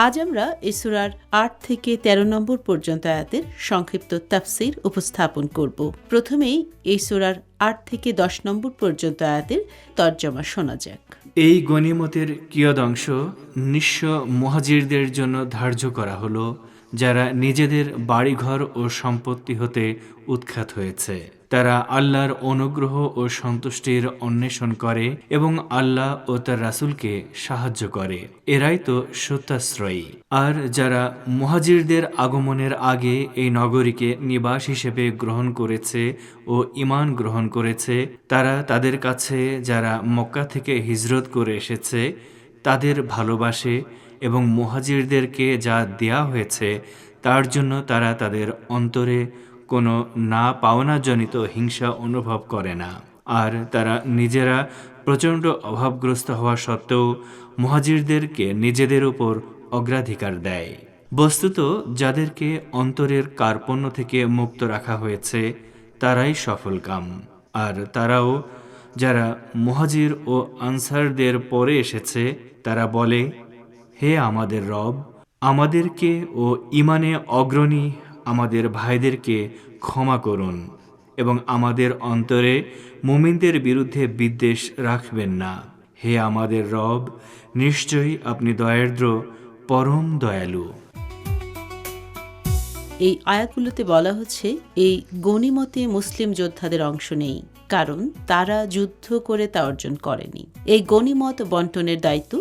আজ আমরা এই সূরার ৮ থেকে ১৩ নম্বর পর্যন্ত আয়াতের সংক্ষিপ্ত তাফসীর উপস্থাপন করব। প্রথমেই এই সূরার ৮ থেকে ১০ নম্বর পর্যন্ত আয়াতের তর্জমা শোনা যাক। এই গনিমতের কিয়দংশ নিঃস্ব মুহাজিরদের জন্য ধার্য করা হলো, যারা নিজেদের বাড়িঘর ও সম্পত্তি হতে উৎখাত হয়েছে। তারা আল্লাহর অনুগ্রহ ও সন্তুষ্টির অন্বেষণ করে এবং আল্লাহ ও তার রাসূলকে সাহায্য করে। এরাই তো সত্যাশ্রয়ী। আর যারা মুহাজিরদের আগমনের আগে এই নগরীকে নিবাস হিসেবে গ্রহণ করেছে ও ঈমান গ্রহণ করেছে, তারা তাদের কাছে যারা মক্কা থেকে হিজরত করে এসেছে তাদের ভালোবাসে এবং মুহাজিরদেরকে যা দেয়া হয়েছে তার জন্য তারা তাদের অন্তরে কোনো না পাওনাজনিত হিংসা অনুভব করে না। আর তারা নিজেরা প্রচণ্ড অভাবগ্রস্ত হওয়া সত্ত্বেও মুহাজিরদেরকে নিজেদের উপর অগ্রাধিকার দেয়। বস্তুত যাদেরকে অন্তরের কার্পণ্য থেকে মুক্ত রাখা হয়েছে তারাই সফলকাম। আর তারাও যারা মুহাজির ও আনসারদের পরে এসেছে তারা বলে, হে আমাদের রব, আমাদেরকে ও ঈমানে অগ্রণী আমাদের ভাইদেরকে ক্ষমা করুন এবং আমাদের অন্তরে মুমিনদের বিরুদ্ধে বিদ্বেষ রাখবেন না। হে আমাদের রব, নিশ্চয়ই আপনি দয়ার্দ্র, পরম দয়ালু। এই আয়াতগুলোতে বলা হচ্ছে এই গনিমতে মুসলিম যোদ্ধাদের অংশ নেই, কারণ তারা যুদ্ধ করে তা অর্জন করেনি। এই গনিমত বন্টনের দায়িত্ব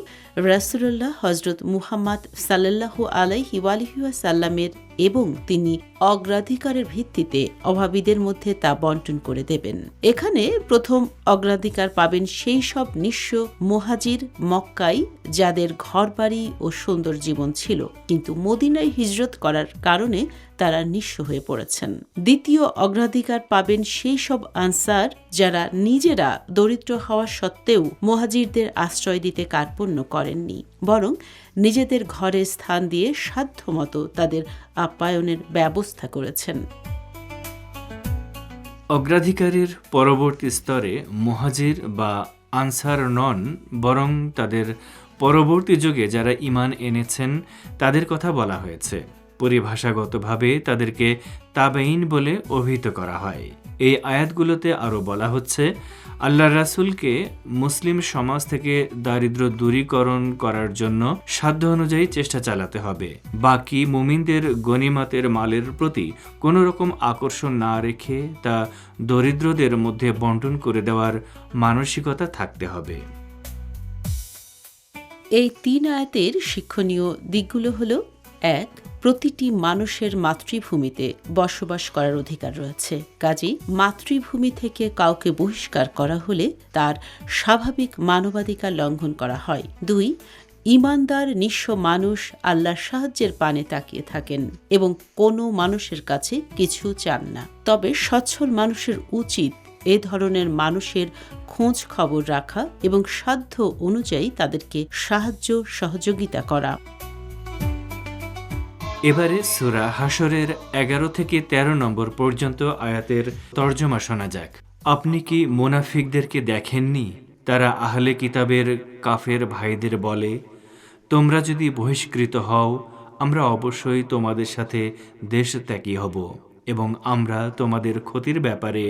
রাসূলুল্লাহ হযরত মুহাম্মদ সাল্লাল্লাহু আলাইহি ওয়াসাল্লামের এবং তিনি অগ্রাধিকারের ভিত্তিতে অভাবীদের মধ্যে তা বন্টন করে দেবেন। এখানে প্রথম অগ্রাধিকার পাবেন সেই সব নিঃস্ব মুহাজির মক্কায় যাদের ঘরবাড়ি ও সুন্দর জীবন ছিল, কিন্তু মদিনায় হিজরত করার কারণে তারা নিঃস্ব হয়ে পড়েছেন। দ্বিতীয় অগ্রাধিকার পাবেন সেই সব আনসার যারা নিজেরা দরিদ্র হওয়া সত্ত্বেও মুহাজিরদের আশ্রয় দিতে কার্পণ্য করেননি, বরং নিজেদের ঘরে স্থান দিয়ে সাধ্যমতো তাদের আপ্যায়নের ব্যবস্থা করেছেন। অগ্রাধিকারের পরবর্তী স্তরে মুহাজির বা আনসার নন, বরং তাদের পরবর্তী যুগে যারা ঈমান এনেছেন তাদের কথা বলা হয়েছে। পরিভাষাগতভাবে তাদেরকে তাবেঈন বলে অভিহিত করা হয়। এই আয়াতগুলোতে আরও বলা হচ্ছে, আল্লাহর রাসূলকে মুসলিম সমাজ থেকে দারিদ্র্য দূরীকরণ করার জন্য সাধ্য অনুযায়ী চেষ্টা চালাতে হবে। বাকি মুমিনদের গনিমতের মালের প্রতি কোনো রকম আকর্ষণ না রেখে তা দরিদ্রদের মধ্যে বন্টন করে দেওয়ার মানসিকতা থাকতে হবে। এই ৩ আয়াতের শিক্ষণীয় দিকগুলো হলো: ১. প্রতিটি মানুষের মাতৃভূমিতে বসবাস করার অধিকার রয়েছে, কাজেই মাতৃভূমি থেকে কাউকে বহিষ্কার করা হলে তার স্বাভাবিক মানবাধিকার লঙ্ঘন করা হয়। ২. ঈমানদার নিঃস্ব মানুষ আল্লাহর সাহায্যের পানে তাকিয়ে থাকেন এবং কোনো মানুষের কাছে কিছু চান না। তবে সচ্ছল মানুষের উচিত এ ধরনের মানুষের খোঁজ খবর রাখা এবং সাধ্য অনুযায়ী তাদেরকে সাহায্য সহযোগিতা করা। এবারে সূরা হাশরের ১১ থেকে ১৩ নম্বর পর্যন্ত আয়াতের তর্জমা শোনা যাক। আপনি কি মুনাফিকদেরকে দেখেননি? তারা আহলে কিতাবের কাফের ভাইদের বলে, তোমরা যদি বহিষ্কৃত হও আমরা অবশ্যই তোমাদের সাথে দেশত্যাগী হব এবং আমরা তোমাদের ক্ষতির ব্যাপারে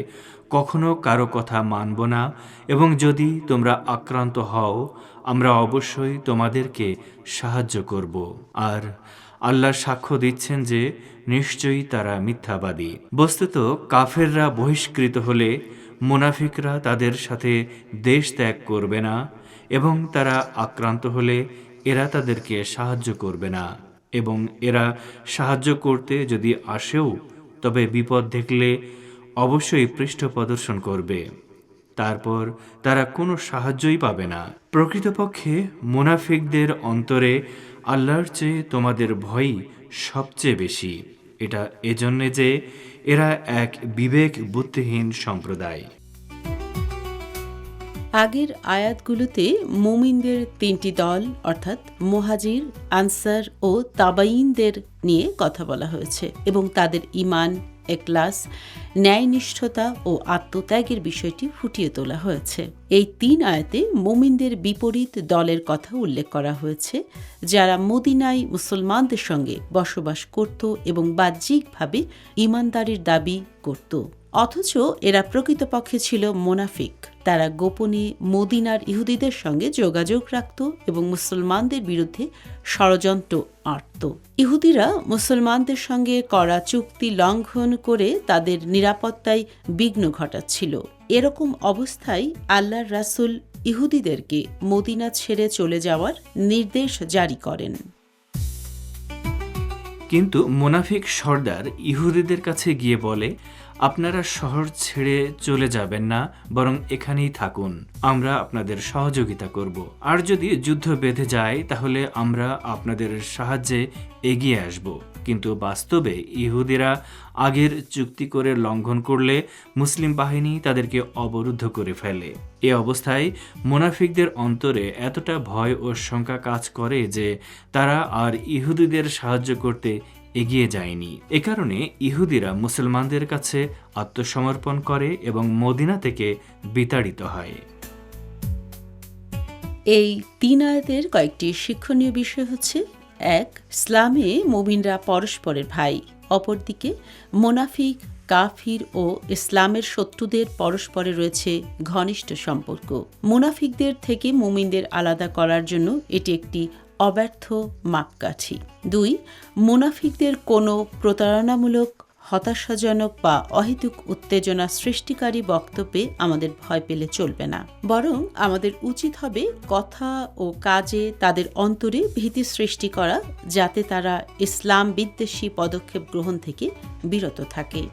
কখনো কারো কথা মানব না, এবং যদি তোমরা আক্রান্ত হও আমরা অবশ্যই তোমাদেরকে সাহায্য করব। আর আল্লাহ সাক্ষ্য দিচ্ছেন যে নিশ্চয়ই তারা মিথ্যাবাদী। বস্তুত কাফেররা বহিষ্কৃত হলে মুনাফিকরা তাদের সাথে দেশ ত্যাগ করবে না, এবং তারা আক্রান্ত হলে এরা তাদেরকে সাহায্য করবে না, এবং এরা সাহায্য করতে যদি আসেও তবে বিপদ দেখলে অবশ্যই পৃষ্ঠ প্রদর্শন করবে। তারপর তারা কোনো সাহায্যই পাবে না। প্রকৃতপক্ষে মুনাফিকদের অন্তরে আল্লাহর চেয়ে তোমাদের ভয়ই সবচেয়ে বেশি। এটা এজন্যে যে এরা এক বিবেক বুদ্ধিহীন সম্প্রদায়। আগের আয়াতগুলোতে মুমিনদের ৩টি দল অর্থাৎ মুহাজির, আনসার ও তাবাঈনদের নিয়ে কথা বলা হয়েছে এবং তাদের ঈমান, এখলাস, ন্যায়নিষ্ঠতা ও আত্মত্যাগের বিষয়টি ফুটিয়ে তোলা হয়েছে। এই 3 আয়াতে মুমিনদের বিপরীত দলের কথা উল্লেখ করা হয়েছে, যারা মদিনায় মুসলমানদের সঙ্গে বসবাস করত এবং বাহ্যিকভাবে ঈমানদারির দাবি করত, অথচ এরা প্রকৃতপক্ষে ছিল মুনাফিক। তারা গোপনে মদিনার ইহুদিদের সঙ্গে যোগাযোগ রাখত এবং মুসলমানদের বিরুদ্ধে ষড়যন্ত্র আঁটত। ইহুদিরা মুসলমানদের সঙ্গে করা চুক্তি লঙ্ঘন করে তাদের নিরাপত্তায় বিঘ্ন ঘটাচ্ছিল। এরকম অবস্থায় আল্লাহর রাসূল ইহুদিদেরকে মদিনা ছেড়ে চলে যাওয়ার নির্দেশ জারি করেন। কিন্তু মুনাফিক সর্দার ইহুদিদের কাছে গিয়ে বলে, আপনারা শহর ছেড়ে চলে যাবেন না, বরং এখানেই থাকুন, আমরা আপনাদের সহযোগিতা করব। আর যদি যুদ্ধ বেঁধে যায় তাহলে আমরা আপনাদের সাহায্যে এগিয়ে আসব। কিন্তু বাস্তবে ইহুদিরা আগের চুক্তি করে লঙ্ঘন করলে মুসলিম বাহিনী তাদেরকে অবরুদ্ধ করে ফেলে। এ অবস্থায় মুনাফিকদের অন্তরে এতটা ভয় ও শঙ্কা কাজ করে যে তারা আর ইহুদিদের সাহায্য করতে এগিয়ে যায়নি। এ কারণে ইহুদিরা মুসলমানদের কাছে আত্মসমর্পণ করে এবং মদিনা থেকে বিতাড়িত হয়। এই 3 আয়াতের কয়েকটি শিক্ষণীয় বিষয় হচ্ছে: 1. ইসলামে মুমিনরা পরস্পরের ভাই। অপরদিকে মুনাফিক, কাফির ও ইসলামের শত্রুদের পরস্পরে রয়েছে ঘনিষ্ঠ সম্পর্ক। মুনাফিকদের থেকে মুমিনদের আলাদা করার জন্য এটি একটি অব্যর্থ মাপকাঠি। 2. মুনাফিকদের কোনো প্রতারণামূলক, হতাশাজনক বা অহেতুক উত্তেজনা সৃষ্টিকারী বক্তব্যে আমাদের ভয় পেলে চলবে না, বরং আমাদের উচিত হবে কথা ও কাজে তাদের অন্তরে ভীতি সৃষ্টি করা, যাতে তারা ইসলাম বিদ্বেষী পদক্ষেপ গ্রহণ থেকে বিরত থাকে।